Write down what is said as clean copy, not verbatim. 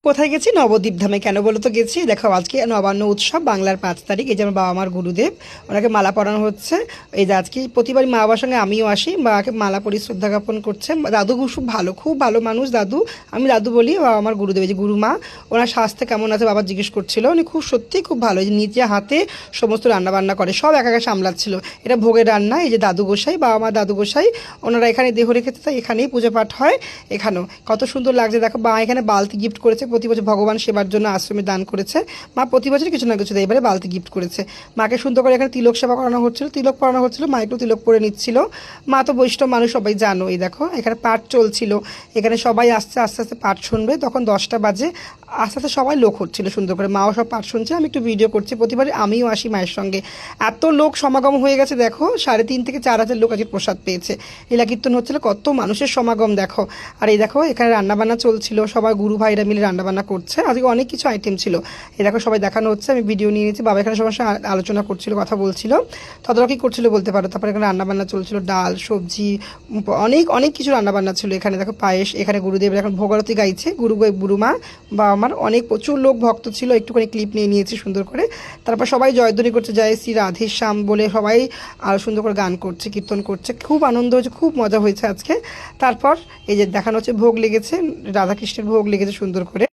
কোথায় গেছি? নবদ্বীপ ধামে। কেন বলো তো গেছি? দেখো আজকে নবান্ন উৎসব, বাংলার 5 তারিখ। এই যে আমার বাবা মার গুরুদেব, ওনাকে মালা পরানো হচ্ছে। এই যে আজকে প্রতিবারই মা বাবার সঙ্গে আমিও আসি, মাকে মালা পরিয়ে শ্রদ্ধা জ্ঞাপন করছে। দাদু খুব ভালো, খুব ভালো মানুষ দাদু। আমি দাদু বলি, বাবা আমার গুরুদেব। এই যে গুরুমা, ওনার স্বাস্থ্য কেমন আছে বাবা জিজ্ঞেস করছিল। উনি খুব সত্যিই খুব ভালো, এই যে নিজে হাতে সমস্ত রান্নাবান্না করে, সব একা একা সামলাচ্ছিল। এটা ভোগের রান্না। এই যে দাদু গোসাই, বাবা মা দাদু গোসাই, ওনারা এখানে দেহ রেখেছে, তাই এখানেই পুজো পাঠ হয়। এখানেও কত সুন্দর লাগছে দেখো। মা এখানে বালতি গিফট করেছে, প্রতি বছর ভগবান সেবার জন্য আশ্রমে দান করেছে। মা প্রতি বছর কিছু না কিছু দেয়, এবারে বালতি গিফট করেছে। মাকে সুন্দর করে এখানে তিলক সেবা করানো হচ্ছিল, তিলক পরানো হচ্ছিল, মা একটু তিলক পরে নিচ্ছিল। মা তো বৈষ্ণব মানুষ, সবাই জানো। এই দেখো এখানে পাঠ চলছিল, এখানে সবাই আস্তে আস্তে আস্তে পাঠ শুনবে। তখন 10টা বাজে, আস্তে আস্তে সবাই লোক হচ্ছিল সুন্দর করে, মাও সব পাঠ শুনছে, আমি একটু ভিডিও করছি। প্রতিবারই আমিও আসি মায়ের সঙ্গে। এত লোক সমাগম হয়ে গেছে দেখো, 3,500 থেকে 4,000 লোক আজকে প্রসাদ পেয়েছে। লীলা কীর্তন হচ্ছিল, কত মানুষের সমাগম দেখো। আর এই দেখো এখানে রান্নাবান্না চলছিল, সবাই গুরু ভাইরা মিলে রান্নাবান্না করছে। আজকে অনেক কিছু আইটেম ছিল। এই দেখো সবাই দেখানো হচ্ছে, আমি ভিডিও নিয়ে নিয়েছি। বাবা এখানে সবার সঙ্গে আলোচনা করছিল, কথা বলছিল, তদারকি করছিল বলতে পারো। তারপরে এখানে রান্নাবান্না চলছিল, ডাল সবজি, অনেক অনেক কিছু রান্নাবান্না ছিল। এখানে দেখো পায়েস, এখানে গুরুদেব এখন ভোগারতি গাইছে, গুরুমা বা আমার অনেক প্রচুর লোক ভক্ত ছিল। একটুখানি ক্লিপ নিয়ে নিয়েছি সুন্দর করে। তারপর সবাই জয়ধ্বনি করছে, জয় শ্রী রাধে শ্যাম বলে সবাই আরও সুন্দর করে গান করছে, কীর্তন করছে। খুব আনন্দ হয়েছে, খুব মজা হয়েছে আজকে। তারপর এই যে দেখানো হচ্ছে ভোগ লেগেছে, রাধাকৃষ্ণের ভোগ লেগেছে সুন্দর করে।